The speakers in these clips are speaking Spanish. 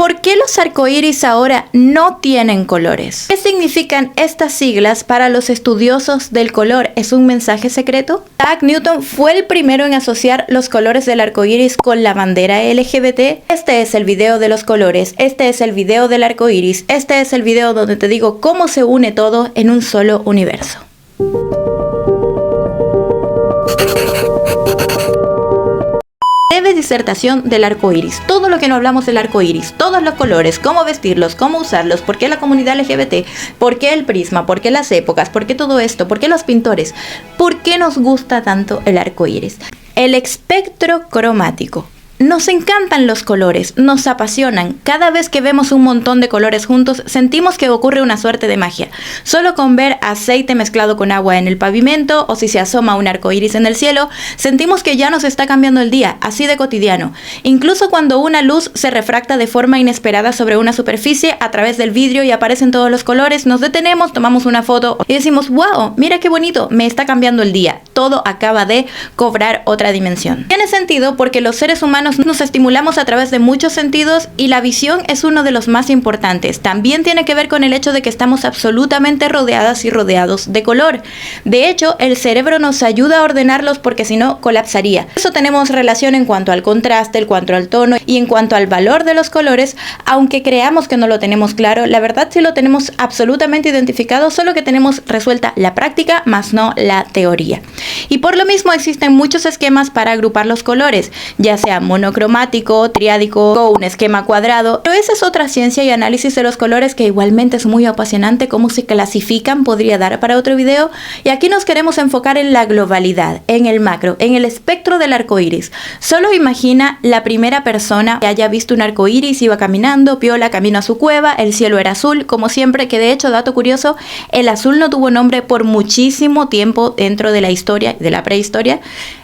¿Por qué los arcoíris ahora no tienen colores? ¿Qué significan estas siglas para los estudiosos del color? ¿Es un mensaje secreto? Isaac Newton fue el primero en asociar los colores del arcoíris con la bandera LGBT. Este es el video de los colores, este es el video del arcoíris, este es el video donde te digo cómo se une todo en un solo universo. Breve disertación del arco iris. Todo lo que no hablamos del arco iris, todos los colores, cómo vestirlos, cómo usarlos, por qué la comunidad LGBT, por qué el prisma, por qué las épocas, por qué todo esto, por qué los pintores, por qué nos gusta tanto el arco iris. El espectro cromático. Nos encantan los colores, nos apasionan. Cada vez que vemos un montón de colores juntos, sentimos que ocurre una suerte de magia. Solo con ver aceite mezclado con agua en el pavimento, o si se asoma un arco iris en el cielo, sentimos que ya nos está cambiando el día, así de cotidiano. Incluso cuando una luz se refracta de forma inesperada sobre una superficie a través del vidrio y aparecen todos los colores, nos detenemos, tomamos una foto y decimos, wow, mira qué bonito, me está cambiando el día. Todo acaba de cobrar otra dimensión. Tiene sentido porque los seres humanos nos estimulamos a través de muchos sentidos y la visión es uno de los más importantes. También tiene que ver con el hecho de que estamos absolutamente rodeadas y rodeados de color. De hecho, el cerebro nos ayuda a ordenarlos porque si no, colapsaría. Por eso tenemos relación en cuanto al contraste, en cuanto al tono y en cuanto al valor de los colores, aunque creamos que no lo tenemos claro, la verdad sí lo tenemos absolutamente identificado, solo que tenemos resuelta la práctica, más no la teoría. Y por lo mismo existen muchos esquemas para agrupar los colores, ya sea monocromático, triádico o un esquema cuadrado, pero esa es otra ciencia y análisis de los colores que igualmente es muy apasionante. Cómo se clasifican podría dar para otro video, y aquí nos queremos enfocar en la globalidad, en el macro, en el espectro del arco iris. Solo imagina la primera persona que haya visto un arco iris, iba caminando, piola, camino a su cueva, el cielo era azul, como siempre, que de hecho, dato curioso, el azul no tuvo nombre por muchísimo tiempo dentro de la historia, de la prehistoria.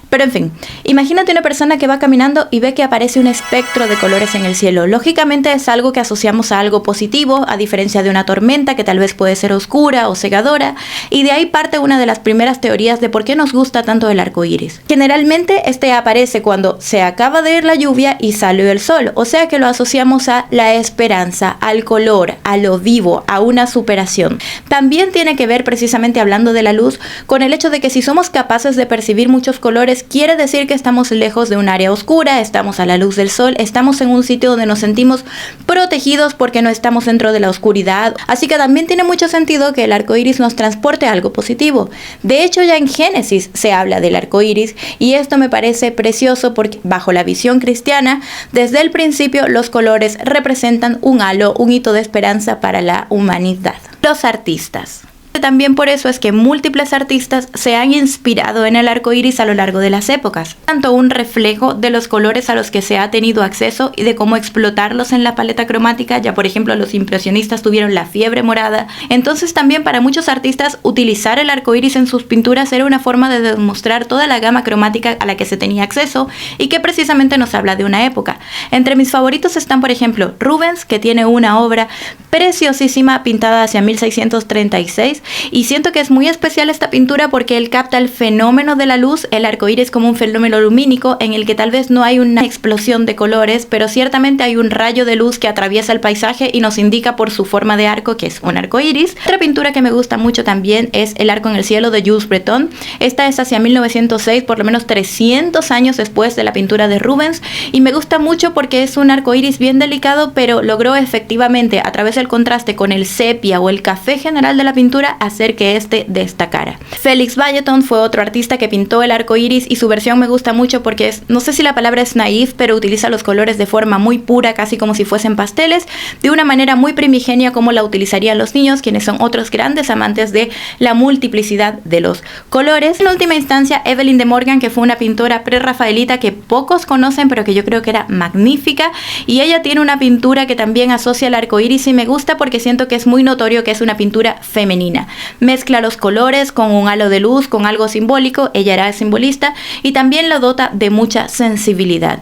Pero en fin, imagínate una persona que va caminando y ve que aparece un espectro de colores en el cielo. Lógicamente es algo que asociamos a algo positivo, a diferencia de una tormenta que tal vez puede ser oscura o cegadora, y de ahí parte una de las primeras teorías de por qué nos gusta tanto el arco iris. Generalmente este aparece cuando se acaba de ir la lluvia y salió el sol, o sea que lo asociamos a la esperanza, al color, a lo vivo, a una superación. También tiene que ver, precisamente hablando de la luz, con el hecho de que si somos capaces de percibir muchos colores, quiere decir que estamos lejos de un área oscura, estamos a la luz del sol, estamos en un sitio donde nos sentimos protegidos porque no estamos dentro de la oscuridad. Así que también tiene mucho sentido que el arco iris nos transporte a algo positivo. De hecho, ya en Génesis se habla del arco iris, y esto me parece precioso porque bajo la visión cristiana, desde el principio los colores representan un halo, un hito de esperanza para la humanidad. Los artistas. También por eso es que múltiples artistas se han inspirado en el arco iris a lo largo de las épocas, tanto un reflejo de los colores a los que se ha tenido acceso y de cómo explotarlos en la paleta cromática. Ya por ejemplo los impresionistas tuvieron la fiebre morada, entonces también para muchos artistas utilizar el arco iris en sus pinturas era una forma de demostrar toda la gama cromática a la que se tenía acceso y que precisamente nos habla de una época. Entre mis favoritos están por ejemplo Rubens, que tiene una obra preciosísima pintada hacia 1636, y siento que es muy especial esta pintura porque él capta el fenómeno de la luz, el arco iris como un fenómeno lumínico en el que tal vez no hay una explosión de colores, pero ciertamente hay un rayo de luz que atraviesa el paisaje y nos indica por su forma de arco que es un arco iris. Otra pintura que me gusta mucho también es El arco en el cielo de Jules Breton. Esta es hacia 1906, por lo menos 300 años después de la pintura de Rubens, y me gusta mucho porque es un arco iris bien delicado, pero logró efectivamente a través del contraste con el sepia o el café general de la pintura hacer que este destacara. Félix Vallotton fue otro artista que pintó el arco iris, y su versión me gusta mucho porque es, no sé si la palabra es naif, pero utiliza los colores de forma muy pura, casi como si fuesen pasteles, de una manera muy primigenia como la utilizarían los niños, quienes son otros grandes amantes de la multiplicidad de los colores. En última instancia, Evelyn de Morgan, que fue una pintora prerrafaelita que pocos conocen, pero que yo creo que era magnífica, y ella tiene una pintura que también asocia el arco iris y me gusta porque siento que es muy notorio que es una pintura femenina. Mezcla los colores con un halo de luz, con algo simbólico, ella era simbolista, y también lo dota de mucha sensibilidad.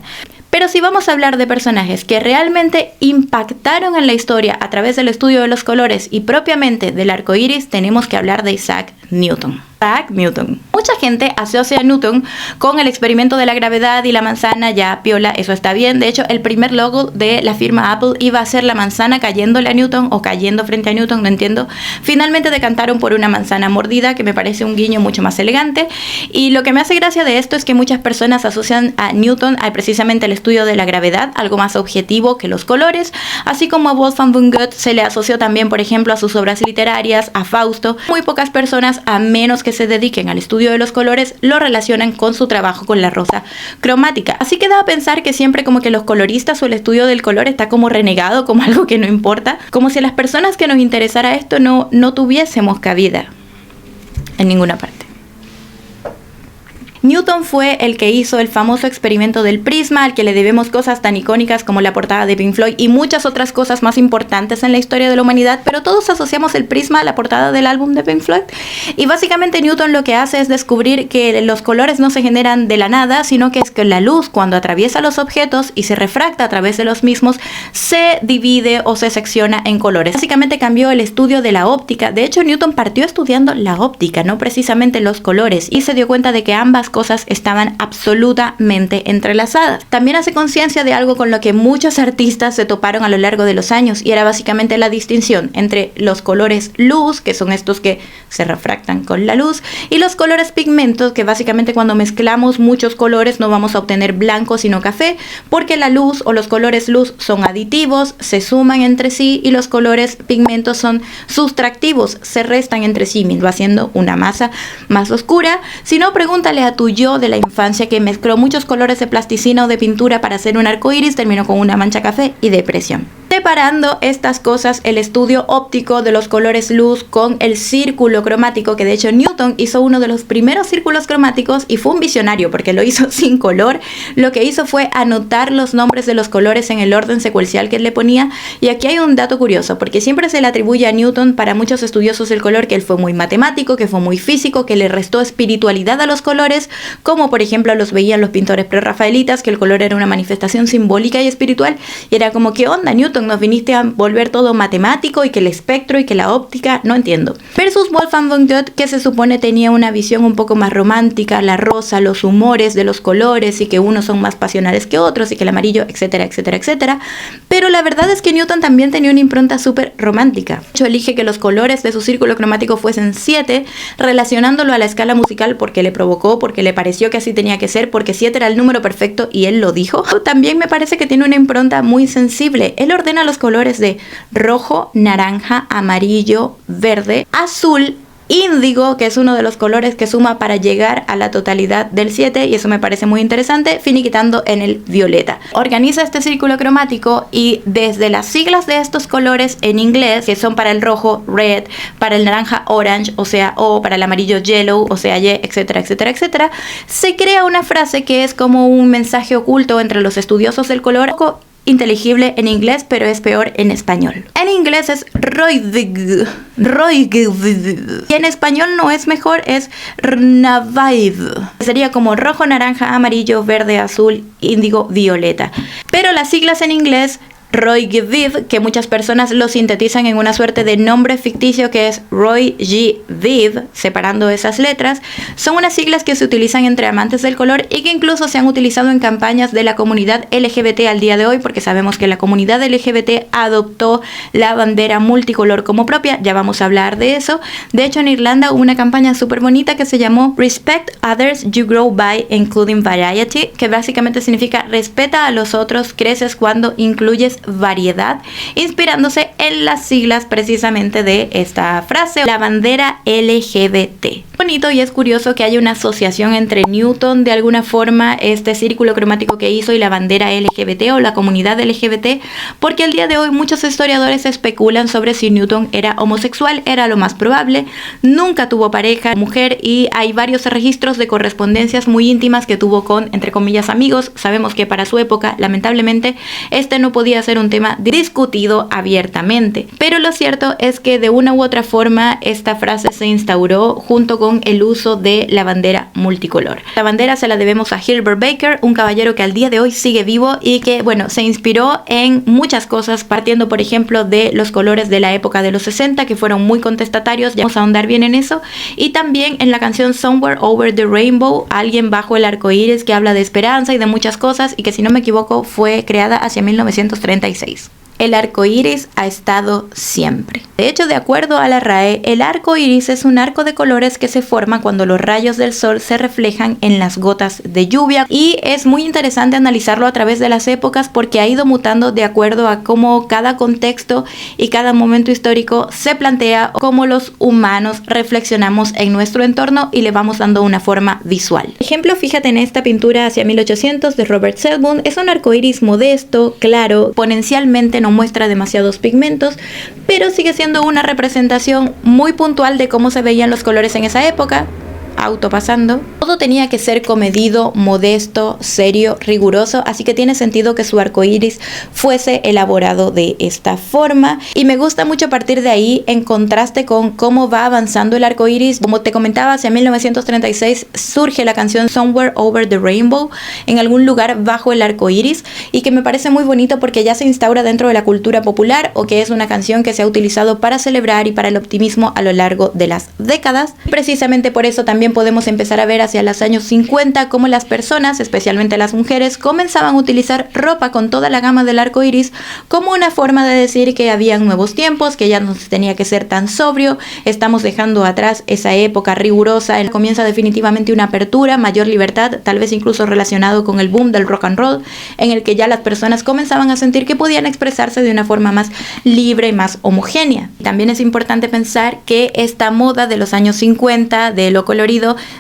Pero si vamos a hablar de personajes que realmente impactaron en la historia a través del estudio de los colores y propiamente del arco iris, tenemos que hablar de Isaac Newton. Isaac Newton. Mucha gente asocia a Newton con el experimento de la gravedad y la manzana, ya piola, eso está bien. De hecho, el primer logo de la firma Apple iba a ser la manzana cayéndole a Newton o cayendo frente a Newton, no entiendo. Finalmente decantaron por una manzana mordida, que me parece un guiño mucho más elegante. Y lo que me hace gracia de esto es que muchas personas asocian a Newton a precisamente el estudio de la gravedad, algo más objetivo que los colores, así como a Wolfgang von Goethe se le asoció también, por ejemplo, a sus obras literarias, a Fausto. Muy pocas personas, a menos que se dediquen al estudio de los colores, lo relacionan con su trabajo con la rosa cromática. Así que da a pensar que siempre como que los coloristas o el estudio del color está como renegado, como algo que no importa, como si a las personas que nos interesara esto no tuviésemos cabida en ninguna parte. Newton fue el que hizo el famoso experimento del prisma, al que le debemos cosas tan icónicas como la portada de Pink Floyd y muchas otras cosas más importantes en la historia de la humanidad, pero todos asociamos el prisma a la portada del álbum de Pink Floyd. Y básicamente Newton lo que hace es descubrir que los colores no se generan de la nada, sino que es que la luz, cuando atraviesa los objetos y se refracta a través de los mismos, se divide o se secciona en colores. Básicamente cambió el estudio de la óptica. De hecho, Newton partió estudiando la óptica, no precisamente los colores, y se dio cuenta de que ambas cosas estaban absolutamente entrelazadas. También hace conciencia de algo con lo que muchos artistas se toparon a lo largo de los años, y era básicamente la distinción entre los colores luz, que son estos que se refractan con la luz, y los colores pigmentos, que básicamente cuando mezclamos muchos colores no vamos a obtener blanco sino café, porque la luz o los colores luz son aditivos, se suman entre sí, y los colores pigmentos son sustractivos, se restan entre sí, mismo haciendo una masa más oscura. Si no, pregúntale a tu yo de la infancia que mezcló muchos colores de plasticina o de pintura para hacer un arco iris, terminó con una mancha café y depresión. Separando estas cosas, el estudio óptico de los colores luz con el círculo cromático, que de hecho Newton hizo uno de los primeros círculos cromáticos y fue un visionario porque lo hizo sin color. Lo que hizo fue anotar los nombres de los colores en el orden secuencial que él le ponía. Y aquí hay un dato curioso, porque siempre se le atribuye a Newton, para muchos estudiosos del color, que él fue muy matemático, que fue muy físico, que le restó espiritualidad a los colores, como por ejemplo los veían los pintores prerrafaelitas, que el color era una manifestación simbólica y espiritual. Y era como, ¿qué onda, Newton? Nos viniste a volver todo matemático, y que el espectro y que la óptica, no entiendo. Versus Wolfgang von Goethe, que se supone tenía una visión un poco más romántica, la rosa, los humores de los colores, y que unos son más pasionales que otros, y que el amarillo, etcétera, etcétera, etcétera. Pero la verdad es que Newton también tenía una impronta súper romántica. De hecho, elige que los colores de su círculo cromático fuesen 7, relacionándolo a la escala musical porque le provocó, porque le pareció que así tenía que ser, porque 7 era el número perfecto y él lo dijo. También me parece que tiene una impronta muy sensible. Él ordena los colores de rojo, naranja, amarillo, verde, azul, índigo, que es uno de los colores que suma para llegar a la totalidad del 7, y eso me parece muy interesante, finiquitando en el violeta. Organiza este círculo cromático y desde las siglas de estos colores en inglés, que son para el rojo red, para el naranja orange, o sea O, para el amarillo yellow, o sea Y, etcétera, etcétera, etcétera, se crea una frase que es como un mensaje oculto entre los estudiosos del color, inteligible en inglés, pero es peor en español. En inglés es roig, y en español no es mejor, es rnavaid. Sería como rojo, naranja, amarillo, verde, azul, índigo, violeta. Pero las siglas en inglés, Roy G. Viv, que muchas personas lo sintetizan en una suerte de nombre ficticio que es Roy G. Viv, separando esas letras, son unas siglas que se utilizan entre amantes del color y que incluso se han utilizado en campañas de la comunidad LGBT al día de hoy, porque sabemos que la comunidad LGBT adoptó la bandera multicolor como propia. Ya vamos a hablar de eso. De hecho, en Irlanda hubo una campaña súper bonita que se llamó Respect Others You Grow By Including Variety, que básicamente significa respeta a los otros, creces cuando incluyes variedad, inspirándose en las siglas precisamente de esta frase, la bandera LGBT. Bonito, y es curioso que haya una asociación entre Newton, de alguna forma, este círculo cromático que hizo, y la bandera LGBT o la comunidad LGBT, porque al día de hoy muchos historiadores especulan sobre si Newton era homosexual. Era lo más probable, nunca tuvo pareja mujer, y hay varios registros de correspondencias muy íntimas que tuvo con, entre comillas, amigos. Sabemos que para su época, lamentablemente, este no podía ser ser un tema discutido abiertamente. Pero lo cierto es que de una u otra forma esta frase se instauró junto con el uso de la bandera multicolor. La bandera se la debemos a Hilbert Baker, un caballero que al día de hoy sigue vivo y que, bueno, se inspiró en muchas cosas, partiendo por ejemplo de los colores de la época de los 60 que fueron muy contestatarios, ya vamos a ahondar bien en eso, y también en la canción Somewhere Over the Rainbow, Alguien bajo el arco iris, que habla de esperanza y de muchas cosas y que, si no me equivoco, fue creada hacia 1936. El arco iris ha estado siempre. De hecho, de acuerdo a la RAE, el arco iris es un arco de colores que se forma cuando los rayos del sol se reflejan en las gotas de lluvia, y es muy interesante analizarlo a través de las épocas porque ha ido mutando de acuerdo a cómo cada contexto y cada momento histórico se plantea, cómo los humanos reflexionamos en nuestro entorno y le vamos dando una forma visual. Por ejemplo, fíjate en esta pintura hacia 1800 de Robert Selvon. Es un arco iris modesto, claro, exponencialmente no muestra demasiados pigmentos, pero sigue siendo una representación muy puntual de cómo se veían los colores en esa época. Auto pasando. Todo tenía que ser comedido, modesto, serio, riguroso, así que tiene sentido que su arco iris fuese elaborado de esta forma, y me gusta mucho partir de ahí en contraste con cómo va avanzando el arco iris. Como te comentaba, hacia 1936 surge la canción Somewhere Over the Rainbow, en algún lugar bajo el arco iris, y que me parece muy bonito porque ya se instaura dentro de la cultura popular, o que es una canción que se ha utilizado para celebrar y para el optimismo a lo largo de las décadas. Precisamente por eso también podemos empezar a ver hacia los años 50 cómo las personas, especialmente las mujeres, comenzaban a utilizar ropa con toda la gama del arco iris como una forma de decir que habían nuevos tiempos, que ya no se tenía que ser tan sobrio, estamos dejando atrás esa época rigurosa, comienza definitivamente una apertura, mayor libertad, tal vez incluso relacionado con el boom del rock and roll, en el que ya las personas comenzaban a sentir que podían expresarse de una forma más libre y más homogénea. También es importante pensar que esta moda de los años 50, de lo colorido,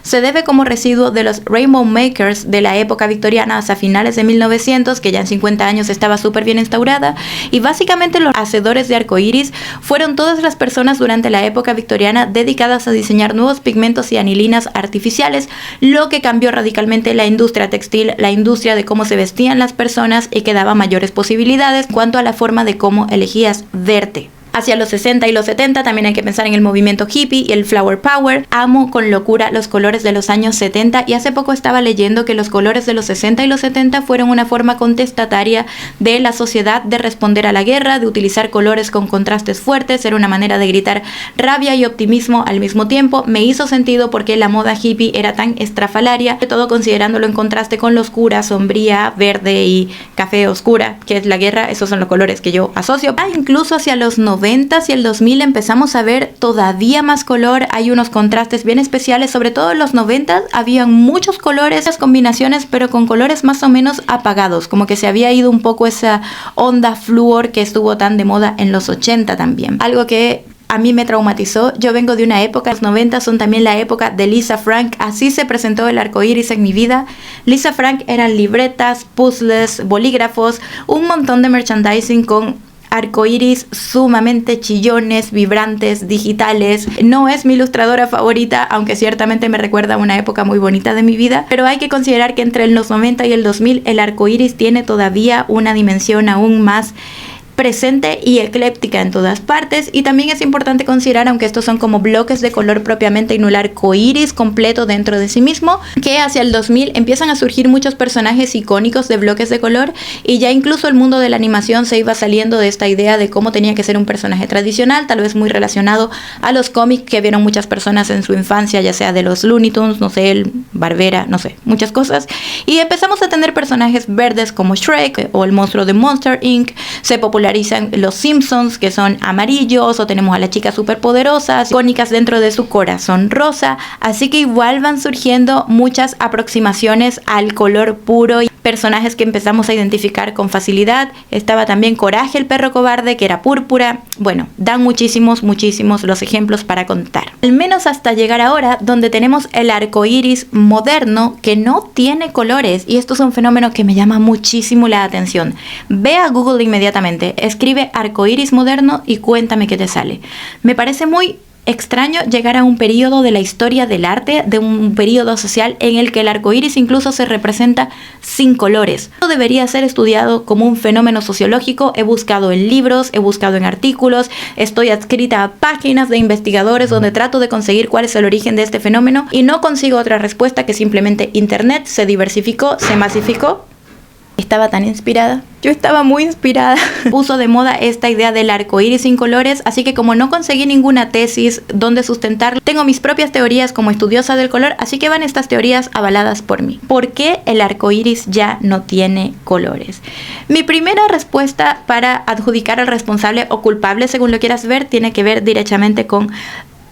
se debe como residuo de los Rainbow Makers de la época victoriana hasta finales de 1900, que ya en 50 años estaba súper bien instaurada, y básicamente los hacedores de arcoíris fueron todas las personas durante la época victoriana dedicadas a diseñar nuevos pigmentos y anilinas artificiales, lo que cambió radicalmente la industria textil, la industria de cómo se vestían las personas, y que daba mayores posibilidades en cuanto a la forma de cómo elegías verte. Hacia los 60 y los 70 también hay que pensar en el movimiento hippie y el flower power. Amo con locura los colores de los años 70, y hace poco estaba leyendo que los colores de los 60 y los 70 fueron una forma contestataria de la sociedad de responder a la guerra, de utilizar colores con contrastes fuertes. Era una manera de gritar rabia y optimismo al mismo tiempo. Me hizo sentido porque la moda hippie era tan estrafalaria, sobre todo considerándolo en contraste con lo oscura, sombría, verde y café oscura, que es la guerra. Esos son los colores que yo asocio. Incluso hacia los 90 y el 2000 empezamos a ver todavía más color. Hay unos contrastes bien especiales, sobre todo en los 90 habían muchos colores, esas combinaciones, pero con colores más o menos apagados, como que se había ido un poco esa onda flúor que estuvo tan de moda en los 80 también. Algo que a mí me traumatizó. Yo vengo de una época, los 90 son también la época de Lisa Frank. Así se presentó el arco iris en mi vida. Lisa Frank eran libretas, puzzles, bolígrafos, un montón de merchandising con arcoíris sumamente chillones, vibrantes, digitales. No es mi ilustradora favorita, aunque ciertamente me recuerda a una época muy bonita de mi vida, pero hay que considerar que entre los 90 y el 2000 el arcoíris tiene todavía una dimensión aún más presente y ecléptica en todas partes. Y también es importante considerar, aunque estos son como bloques de color propiamente y no el arco iris completo dentro de sí mismo, que hacia el 2000 empiezan a surgir muchos personajes icónicos de bloques de color, y ya incluso el mundo de la animación se iba saliendo de esta idea de cómo tenía que ser un personaje tradicional, tal vez muy relacionado a los cómics que vieron muchas personas en su infancia, ya sea de los Looney Tunes, no sé, el Barbera, no sé, muchas cosas, y empezamos a tener personajes verdes como Shrek o el monstruo de Monster Inc. Se popularizan los Simpsons, que son amarillos, o tenemos a las chicas superpoderosas, icónicas dentro de su corazón rosa. Así que igual van surgiendo muchas aproximaciones al color puro y personajes que empezamos a identificar con facilidad. Estaba también Coraje, el perro cobarde, que era púrpura. Bueno, dan muchísimos los ejemplos para contar. Al menos hasta llegar ahora, donde tenemos el arco iris moderno que no tiene colores, y esto es un fenómeno que me llama muchísimo la atención. Ve a Google inmediatamente, escribe arco iris moderno y cuéntame qué te sale. Me parece muy extraño llegar a un periodo de la historia del arte, de un periodo social en el que el arco iris incluso se representa sin colores. Esto debería ser estudiado como un fenómeno sociológico. He buscado en libros, he buscado en artículos, estoy adscrita a páginas de investigadores donde trato de conseguir cuál es el origen de este fenómeno y no consigo otra respuesta que simplemente Internet se diversificó, se masificó. Estaba tan inspirada. Yo estaba muy inspirada. Puso de moda esta idea del arco iris sin colores, así que como no conseguí ninguna tesis donde sustentarlo, tengo mis propias teorías como estudiosa del color, así que van estas teorías avaladas por mí. ¿Por qué el arco iris ya no tiene colores? Mi primera respuesta para adjudicar al responsable o culpable, según lo quieras ver, tiene que ver directamente con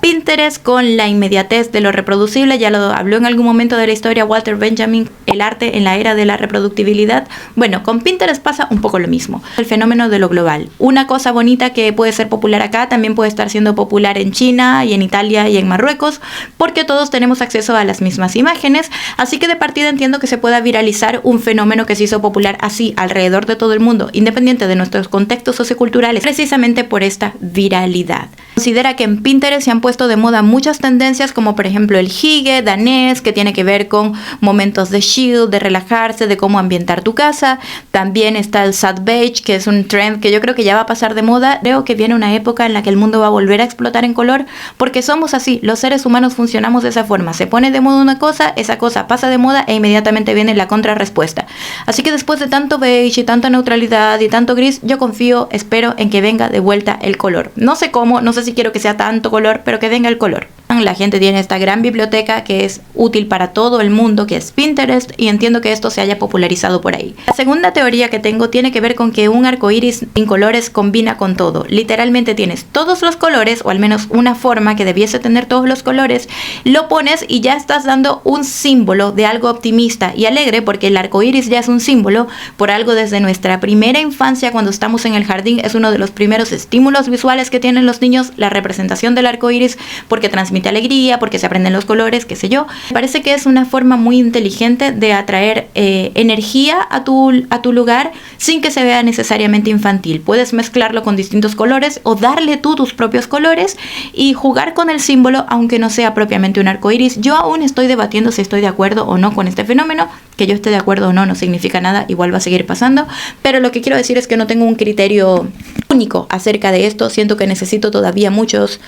Pinterest, con la inmediatez de lo reproducible. Ya lo habló en algún momento de la historia Walter Benjamin, el arte en la era de la reproductibilidad. Bueno, con Pinterest pasa un poco lo mismo. El fenómeno de lo global. Una cosa bonita que puede ser popular acá, también puede estar siendo popular en China y en Italia y en Marruecos, porque todos tenemos acceso a las mismas imágenes. Así que de partida entiendo que se pueda viralizar un fenómeno que se hizo popular así alrededor de todo el mundo, independiente de nuestros contextos socioculturales, precisamente por esta viralidad. Considera que en Pinterest se han puesto de moda muchas tendencias, como por ejemplo el hygge danés, que tiene que ver con momentos de chill, de relajarse, de cómo ambientar tu casa. También está el sad beige, que es un trend que yo creo que ya va a pasar de moda. Creo que viene una época en la que el mundo va a volver a explotar en color, porque somos así, los seres humanos funcionamos de esa forma. Se pone de moda una cosa, esa cosa pasa de moda e inmediatamente viene la contrarrespuesta. Así que después de tanto beige y tanta neutralidad y tanto gris, yo confío, espero en que venga de vuelta el color. No sé cómo, no sé si quiero que sea tanto color, pero que venga el color. La gente tiene esta gran biblioteca que es útil para todo el mundo, que es Pinterest, y entiendo que esto se haya popularizado por ahí. La segunda teoría que tengo tiene que ver con que un arco iris sin colores combina con todo. Literalmente tienes todos los colores, o al menos una forma que debiese tener todos los colores, lo pones y ya estás dando un símbolo de algo optimista y alegre, porque el arco iris ya es un símbolo por algo desde nuestra primera infancia. Cuando estamos en el jardín es uno de los primeros estímulos visuales que tienen los niños, la representación del arco iris, porque transmite alegría, porque se aprenden los colores, qué sé yo. Me parece que es una forma muy inteligente de atraer energía a tu lugar sin que se vea necesariamente infantil. Puedes mezclarlo con distintos colores o darle tú tus propios colores y jugar con el símbolo, aunque no sea propiamente un arco iris. Yo aún estoy debatiendo si estoy de acuerdo o no con este fenómeno. Que yo esté de acuerdo o no significa nada, igual va a seguir pasando, pero lo que quiero decir es que no tengo un criterio único acerca de esto. Siento que necesito todavía muchos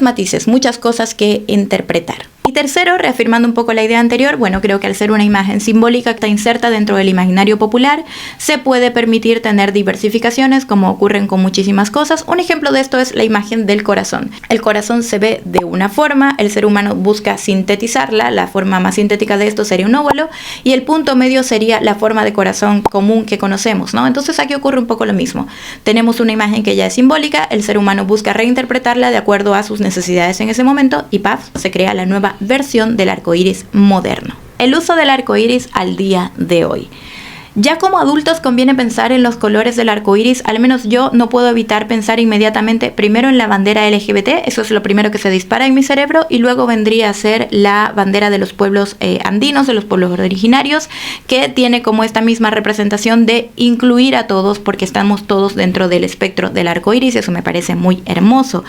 matices, muchas cosas que interpretar. Y tercero, reafirmando un poco la idea anterior, bueno, creo que al ser una imagen simbólica que está inserta dentro del imaginario popular, se puede permitir tener diversificaciones, como ocurren con muchísimas cosas. Un ejemplo de esto es la imagen del corazón. El corazón se ve de una forma, el ser humano busca sintetizarla, la forma más sintética de esto sería un óvalo, y el punto medio sería la forma de corazón común que conocemos, ¿no? Entonces aquí ocurre un poco lo mismo. Tenemos una imagen que ya es simbólica, el ser humano busca reinterpretarla de acuerdo a sus necesidades en ese momento, y ¡paf!, se crea la nueva versión del arco iris moderno. El uso del arco iris al día de hoy. Ya como adultos conviene pensar en los colores del arco iris. Al menos yo no puedo evitar pensar inmediatamente primero en la bandera LGBT, eso es lo primero que se dispara en mi cerebro, y luego vendría a ser la bandera de los pueblos andinos, de los pueblos originarios, que tiene como esta misma representación de incluir a todos, porque estamos todos dentro del espectro del arco iris. Eso me parece muy hermoso.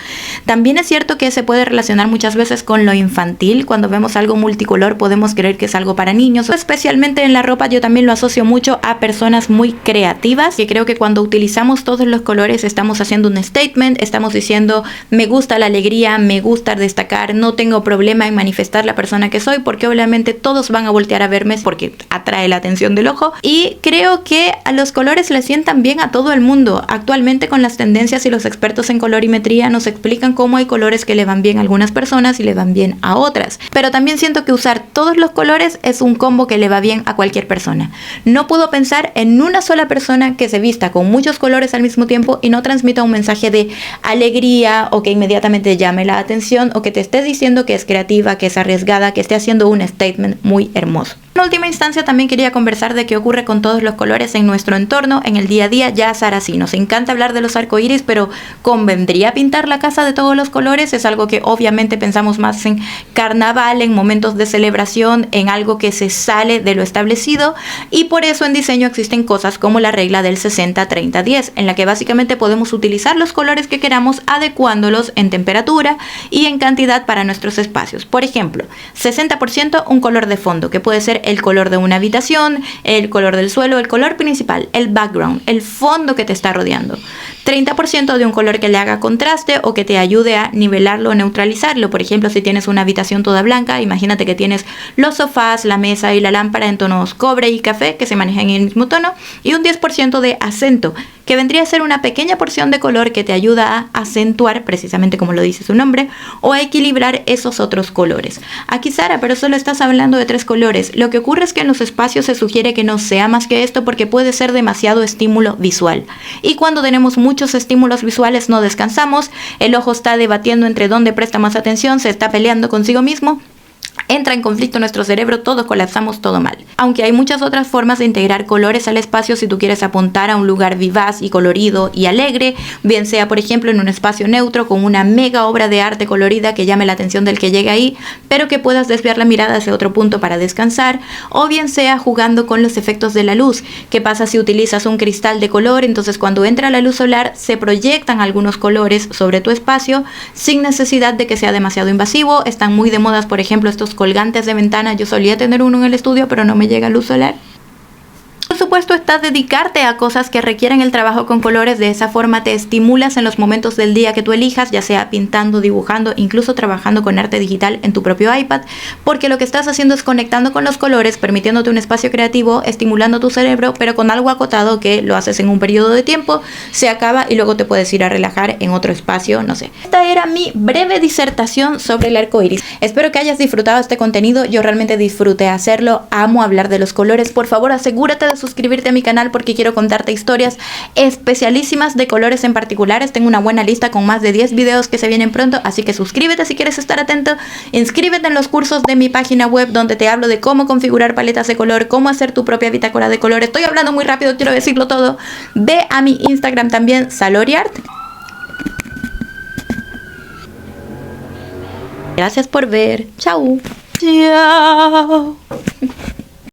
También es cierto que se puede relacionar muchas veces con lo infantil. Cuando vemos algo multicolor podemos creer que es algo para niños, especialmente en la ropa. Yo también lo asocio mucho a personas muy creativas, que creo que cuando utilizamos todos los colores estamos haciendo un statement, estamos diciendo me gusta la alegría, me gusta destacar, no tengo problema en manifestar la persona que soy, porque obviamente todos van a voltear a verme porque atrae la atención del ojo, y creo que a los colores le sientan bien a todo el mundo. Actualmente con las tendencias y los expertos en colorimetría nos explican cómo hay colores que le van bien a algunas personas y le van bien a otras, pero también siento que usar todos los colores es un combo que le va bien a cualquier persona. No puedo pensar en una sola persona que se vista con muchos colores al mismo tiempo y no transmita un mensaje de alegría, o que inmediatamente llame la atención, o que te esté diciendo que es creativa, que es arriesgada, que esté haciendo un statement muy hermoso. En última instancia, también quería conversar de qué ocurre con todos los colores en nuestro entorno, en el día a día. Ya, Sara, sí, nos encanta hablar de los arcoíris, pero ¿convendría pintar la casa de todos los colores? Es algo que obviamente pensamos más en carnaval, en momentos de celebración, en algo que se sale de lo establecido, y por eso en diseño existen cosas como la regla del 60-30-10, en la que básicamente podemos utilizar los colores que queramos adecuándolos en temperatura y en cantidad para nuestros espacios. Por ejemplo, 60% un color de fondo, que puede ser el color de una habitación, el color del suelo, el color principal, el background, el fondo que te está rodeando. 30% de un color que le haga contraste o que te ayude a nivelarlo o neutralizarlo. Por ejemplo, si tienes una habitación toda blanca, imagínate que tienes los sofás, la mesa y la lámpara en tonos cobre y café que se manejan en el mismo tono, y un 10% de acento, que vendría a ser una pequeña porción de color que te ayuda a acentuar, precisamente como lo dice su nombre, o a equilibrar esos otros colores. Aquí, Sara, pero solo estás hablando de 3 colores. Lo que ocurre es que en los espacios se sugiere que no sea más que esto porque puede ser demasiado estímulo visual. Y cuando tenemos muchos estímulos visuales no descansamos, el ojo está debatiendo entre dónde presta más atención, se está peleando consigo mismo. Entra en conflicto nuestro cerebro, todos colapsamos, todo mal. Aunque hay muchas otras formas de integrar colores al espacio si tú quieres apuntar a un lugar vivaz y colorido y alegre, bien sea por ejemplo en un espacio neutro con una mega obra de arte colorida que llame la atención del que llegue ahí, pero que puedas desviar la mirada hacia otro punto para descansar, o bien sea jugando con los efectos de la luz. ¿Qué pasa si utilizas un cristal de color? Entonces cuando entra la luz solar se proyectan algunos colores sobre tu espacio sin necesidad de que sea demasiado invasivo. Están muy de moda, por ejemplo, estos colgantes de ventana. Yo solía tener uno en el estudio, pero no me llega luz solar. Por supuesto está dedicarte a cosas que requieren el trabajo con colores. De esa forma te estimulas en los momentos del día que tú elijas, ya sea pintando, dibujando, incluso trabajando con arte digital en tu propio iPad, porque lo que estás haciendo es conectando con los colores, permitiéndote un espacio creativo, estimulando tu cerebro, pero con algo acotado que lo haces en un periodo de tiempo, se acaba y luego te puedes ir a relajar en otro espacio, no sé. Esta era mi breve disertación sobre el arco iris. Espero que hayas disfrutado este contenido. Yo realmente disfruté hacerlo, amo hablar de los colores. Por favor, asegúrate de suscribirte a mi canal porque quiero contarte historias especialísimas de colores en particulares. Tengo una buena lista con más de 10 videos que se vienen pronto, así que suscríbete si quieres estar atento. Inscríbete en los cursos de mi página web donde te hablo de cómo configurar paletas de color, cómo hacer tu propia bitácora de color. Estoy hablando muy rápido, quiero decirlo todo. Ve a mi Instagram también, Saloriart. Gracias por ver. Chao. Chao.